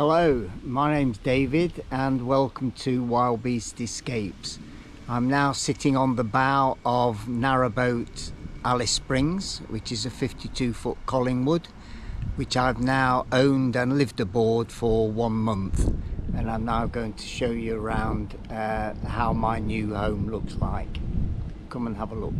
Hello, my name's David and welcome to Wild Beast Escapes. I'm now sitting on the bow of Narrowboat Alice Springs, which is a 52-foot Collingwood, which I've now owned and lived aboard for 1 month. And I'm now going to show you around how my new home looks like. Come and have a look.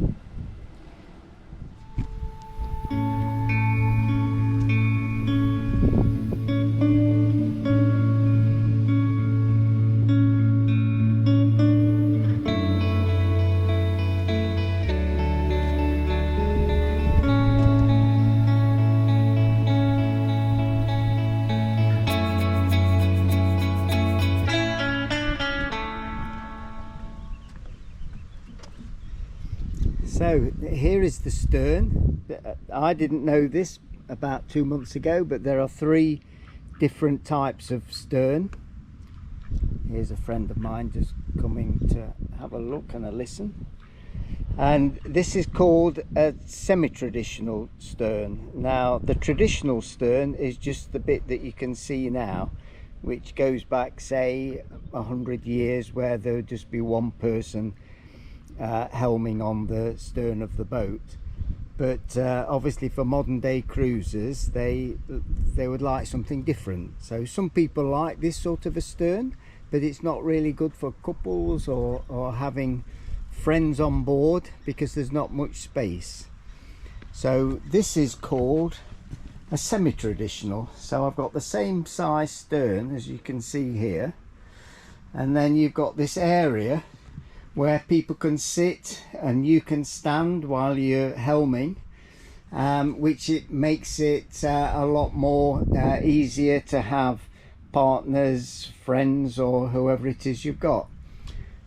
So here is the stern. I didn't know this about 2 months ago, but there are 3 different types of stern. Here's a friend of mine just coming to have a look and a listen. And this is called a semi-traditional stern. Now the traditional stern is just the bit that you can see now, which goes back say 100 years, where there would just be one person helming on the stern of the boat. But obviously for modern day cruisers they would like something different. So some people like this sort of a stern, but it's not really good for couples or having friends on board because there's not much space. So this is called a semi-traditional. So I've got the same size stern as you can see here, and then you've got this area where people can sit and you can stand while you're helming, which it makes it a lot more easier to have partners, friends, or whoever it is you've got.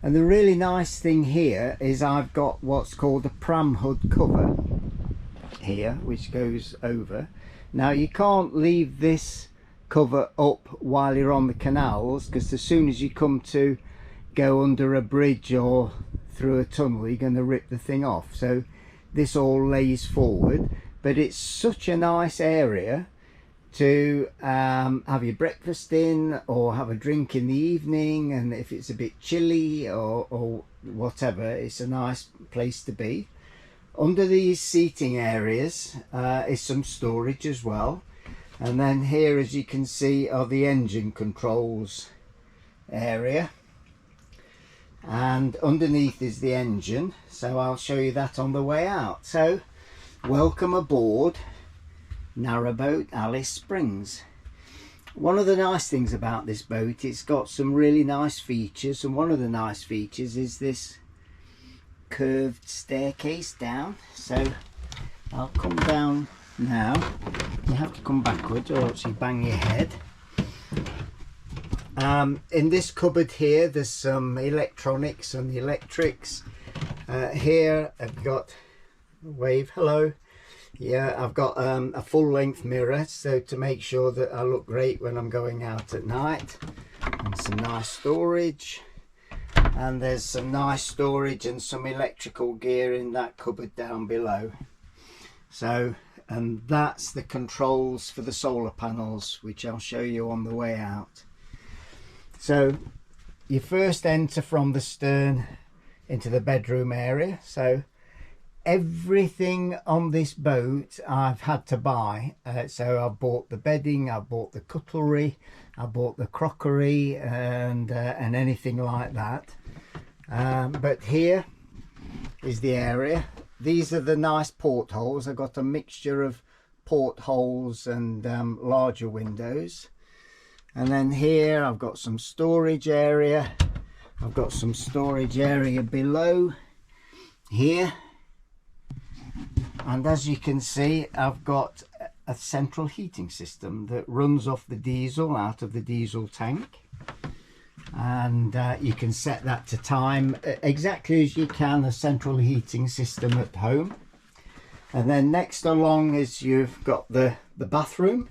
And the really nice thing here is I've got what's called a pram hood cover here, which goes over. Now you can't leave this cover up while you're on the canals, because as soon as you come to go under a bridge or through a tunnel, you're going to rip the thing off. So this all lays forward, but it's such a nice area to have your breakfast in or have a drink in the evening, and if it's a bit chilly or whatever, it's a nice place to be. Under these seating areas is some storage as well, and then here, as you can see, are the engine controls area, and underneath is the engine, so I'll show you that on the way out. So welcome aboard Narrowboat Alice Springs. One of the nice things about this boat, it's got some really nice features, and one of the nice features is this curved staircase down. So I'll come down now. You have to come backwards or else you bang your head. In this cupboard here there's some electronics and electrics. Here I've got wave hello. Yeah, I've got a full-length mirror, so to make sure that I look great when I'm going out at night, and some nice storage. And there's some nice storage and some electrical gear in that cupboard down below. So, and that's the controls for the solar panels, which I'll show you on the way out. So you first enter from the stern into the bedroom area. So everything on this boat I've had to buy. So I bought the bedding, I bought the cutlery, I bought the crockery, and anything like that. But here is the area. These are the nice portholes. I've got a mixture of portholes and larger windows. And then here I've got some storage area. I've got some storage area below here. And as you can see, I've got a central heating system that runs off the diesel out of the diesel tank. And you can set that to time exactly as you can a central heating system at home. And then next along is you've got the bathroom.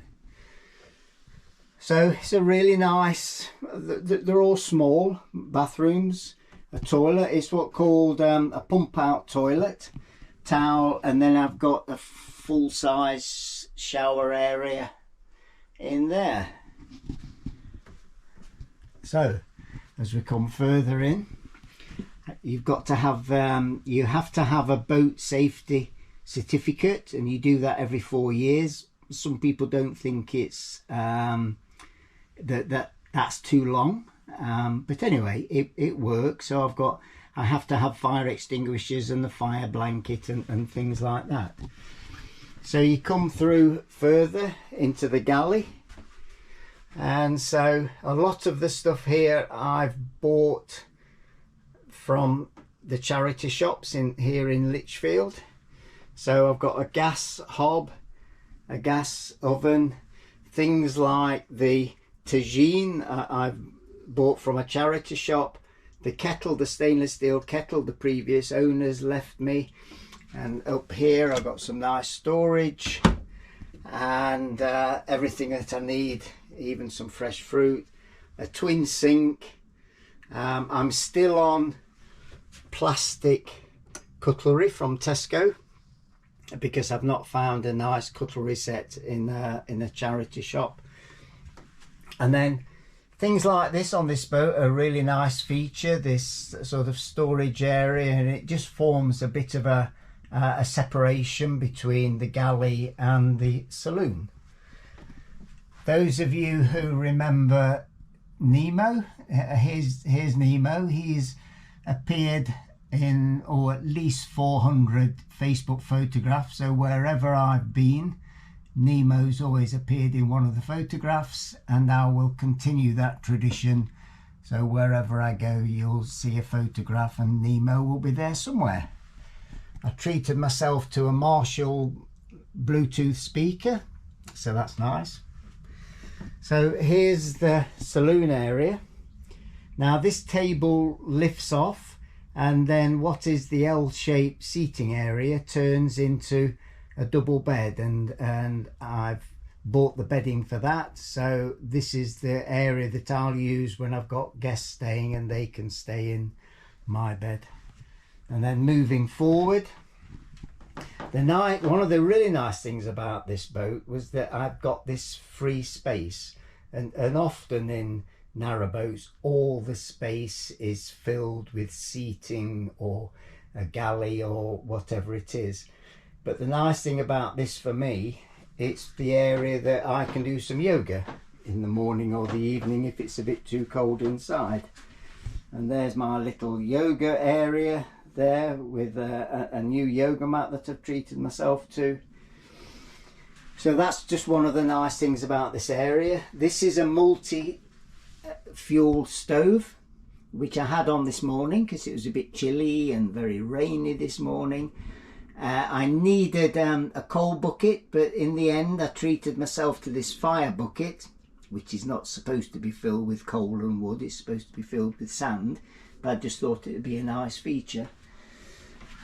So it's a really nice, they're all small bathrooms. A toilet, it's what's called a pump out toilet, towel, and then I've got a full size shower area in there. So as we come further in, you've got to have you have to have a boat safety certificate, and you do that every 4 years. Some people don't think it's that's too long, but anyway, it works. So I have to have fire extinguishers and the fire blanket and things like that. So you come through further into the galley, and so a lot of the stuff here I've bought from the charity shops here in Lichfield. So I've got a gas hob, a gas oven, things like the tagine I've bought from a charity shop, the kettle, the stainless steel kettle the previous owners left me, and up here I've got some nice storage and everything that I need, even some fresh fruit, a twin sink. I'm still on plastic cutlery from Tesco because I've not found a nice cutlery set in a charity shop. And then things like this on this boat are a really nice feature, this sort of storage area, and it just forms a bit of a separation between the galley and the saloon. Those of you who remember Nemo, here's Nemo. He's appeared in at least 400 Facebook photographs, so wherever I've been, Nemo's always appeared in one of the photographs, and I will continue that tradition. So wherever I go, you'll see a photograph and Nemo will be there somewhere. I treated myself to a Marshall Bluetooth speaker, so that's nice. So here's the saloon area. Now this table lifts off, and then what is the L-shaped seating area turns into a double bed, and I've bought the bedding for that. So this is the area that I'll use when I've got guests staying, and they can stay in my bed. And then moving forward, one of the really nice things about this boat was that I've got this free space, and often in narrow boats all the space is filled with seating or a galley or whatever it is. But the nice thing about this for me, it's the area that I can do some yoga in the morning or the evening if it's a bit too cold inside. And there's my little yoga area there with a new yoga mat that I've treated myself to. So that's just one of the nice things about this area. This is a multi-fuel stove, which I had on this morning because it was a bit chilly and very rainy this morning. I needed a coal bucket, but in the end I treated myself to this fire bucket, which is not supposed to be filled with coal and wood, it's supposed to be filled with sand, but I just thought it would be a nice feature.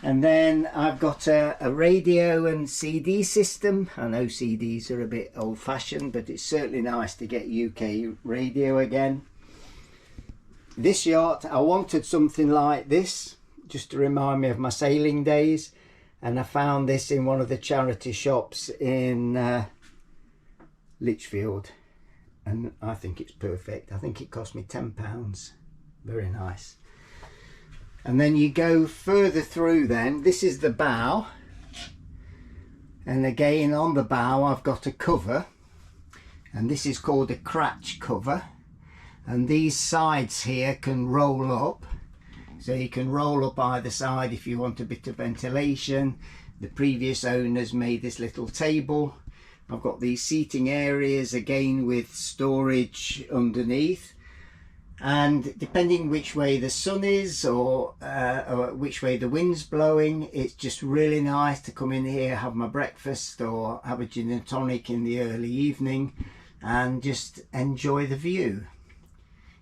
And then I've got a radio and CD system. I know CDs are a bit old-fashioned, but it's certainly nice to get UK radio again. This yacht, I wanted something like this just to remind me of my sailing days, and I found this in one of the charity shops in Lichfield, and I think it's perfect. I think it cost me £10. Very nice. And then you go further through then, this is the bow, and again on the bow I've got a cover, and this is called a cratch cover, and these sides here can roll up, so you can roll up either side if you want a bit of ventilation. The previous owners made this little table. I've got these seating areas again with storage underneath, and depending which way the sun is or which way the wind's blowing, it's just really nice to come in here, have my breakfast or have a gin and tonic in the early evening and just enjoy the view.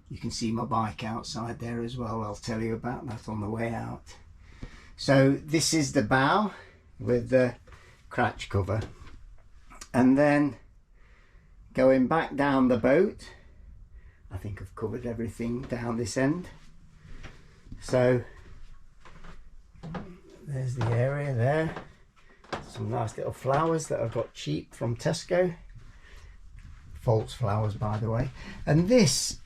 You can see my bike outside there as well. I'll tell you about that on the way out. So this is the bow with the cratch cover, and then going back down the boat, I think I've covered everything down this end. So there's the area there. Some nice little flowers that I've got cheap from Tesco. False flowers, by the way. And this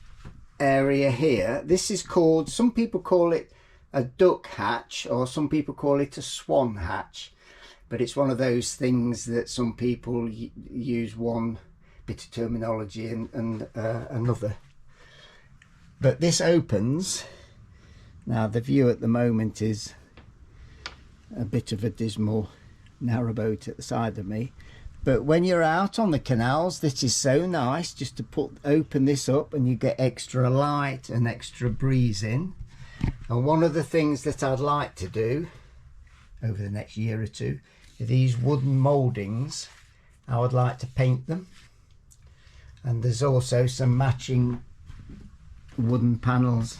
area here, this is called, some people call it a duck hatch, or some people call it a swan hatch, but it's one of those things that some people use one bit of terminology and another. But this opens. Now the view at the moment is a bit of a dismal narrowboat at the side of me, but when you're out on the canals, this is so nice just to open this up, and you get extra light and extra breeze in. And one of the things that I'd like to do over the next year or two are these wooden mouldings. I would like to paint them, and there's also some matching wooden panels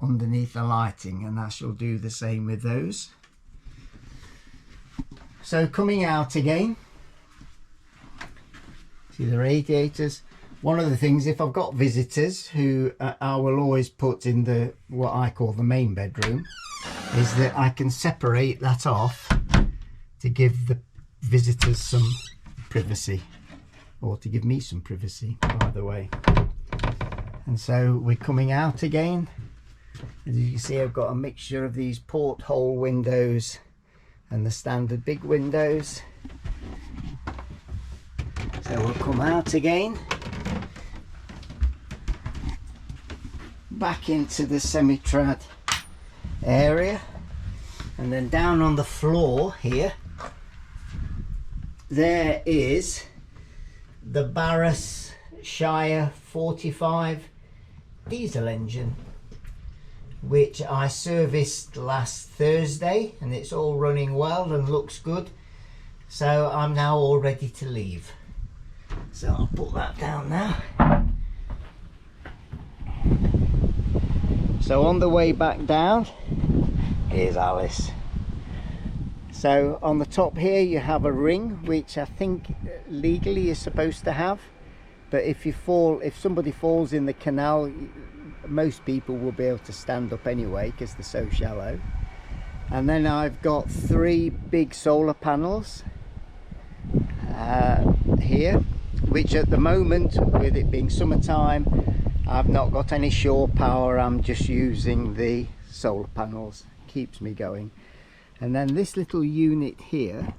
underneath the lighting, and I shall do the same with those. So coming out again, see the radiators. One of the things, if I've got visitors, who I will always put in the what I call the main bedroom, is that I can separate that off to give the visitors some privacy, or to give me some privacy, by the way. And so we're coming out again. As you can see, I've got a mixture of these porthole windows and the standard big windows. So we'll come out again, back into the semi-trad area, and then down on the floor here, there is the Barras Shire 45 diesel engine, which I serviced last Thursday, and it's all running well and looks good. So I'm now all ready to leave. So I'll put that down now. So on the way back down, here's Alice. So on the top here you have a ring, which I think legally you're supposed to have, but if somebody falls in the canal, most people will be able to stand up anyway because they're so shallow. And then I've got 3 big solar panels here, which at the moment, with it being summertime, I've not got any shore power. I'm just using the solar panels, keeps me going. And then this little unit here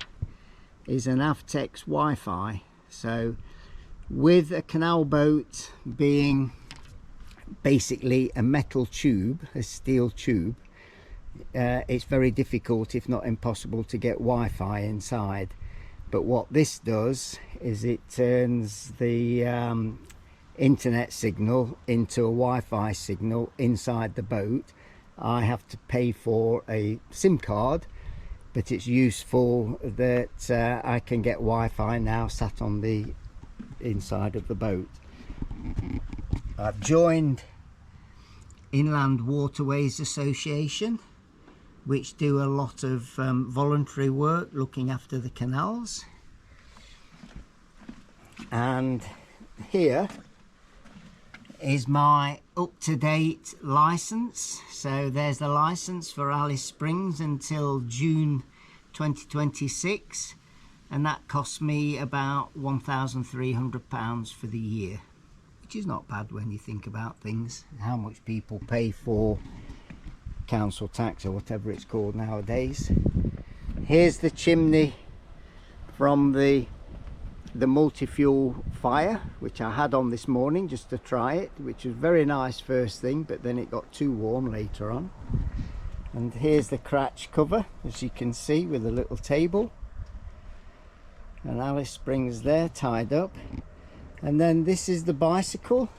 is an Avtex Wi-Fi. So with a canal boat being basically a metal tube, a steel tube, it's very difficult, if not impossible, to get Wi-Fi inside. But what this does is it turns the internet signal into a Wi-Fi signal inside the boat. I have to pay for a SIM card, but it's useful that I can get Wi-Fi now sat on the inside of the boat. I've joined Inland Waterways Association, which do a lot of voluntary work looking after the canals. And here is my up-to-date license. So there's the license for Alice Springs until June 2026, and that cost me about £1,300 for the year, which is not bad when you think about things, how much people pay for council tax or whatever it's called nowadays. Here's the chimney from the multi-fuel fire, which I had on this morning just to try it, which was very nice first thing, but then it got too warm later on. And here's the cratch cover, as you can see, with a little table, and Alice Springs there tied up. And then this is the bicycle.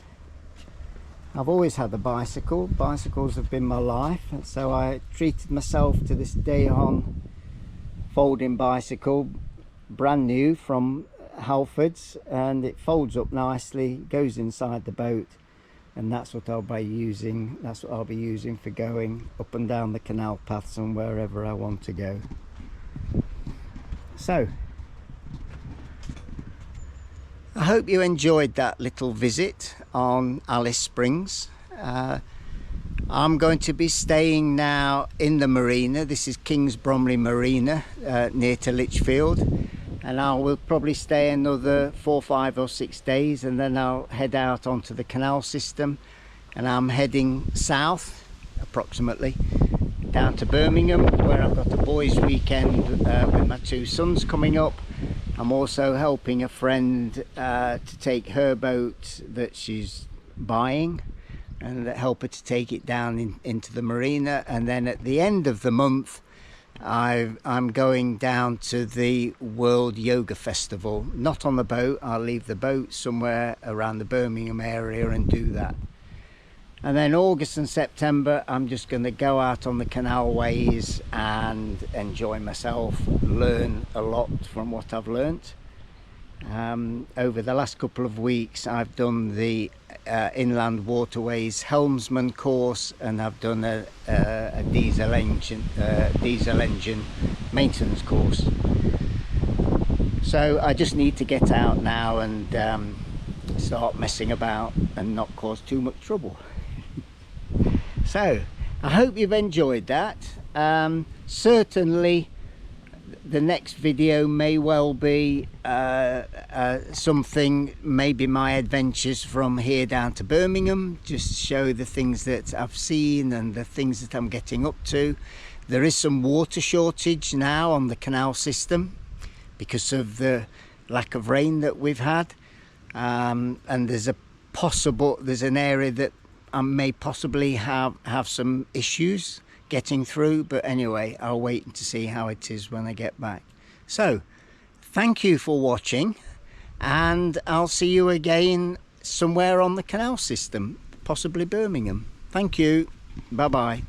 I've always had a bicycle. Bicycles have been my life, and so I treated myself to this Dayhon folding bicycle, brand new from Halfords, and it folds up nicely, goes inside the boat, and that's what I'll be using. That's what I'll be using for going up and down the canal paths and wherever I want to go. So I hope you enjoyed that little visit on Alice Springs. I'm going to be staying now in the marina. This is Kings Bromley Marina, near to Lichfield, and I will probably stay another 4, 5 or 6 days, and then I'll head out onto the canal system and I'm heading south approximately down to Birmingham, where I've got a boys' weekend with my two sons coming up. I'm also helping a friend to take her boat that she's buying, and help her to take it down into the marina. And then at the end of the month I'm going down to the World Yoga Festival, not on the boat. I'll leave the boat somewhere around the Birmingham area and do that. And then August and September I'm just going to go out on the canalways and enjoy myself, learn a lot from what I've learnt. Over the last couple of weeks I've done the Inland Waterways Helmsman course, and I've done a diesel engine maintenance course. So I just need to get out now and start messing about and not cause too much trouble. So I hope you've enjoyed that. Certainly the next video may well be something, maybe my adventures from here down to Birmingham, just show the things that I've seen and the things that I'm getting up to. There is some water shortage now on the canal system because of the lack of rain that we've had, and there's an area that I may possibly have some issues getting through, but anyway, I'll wait to see how it is when I get back. So thank you for watching, and I'll see you again somewhere on the canal system, possibly Birmingham. Thank you. Bye bye.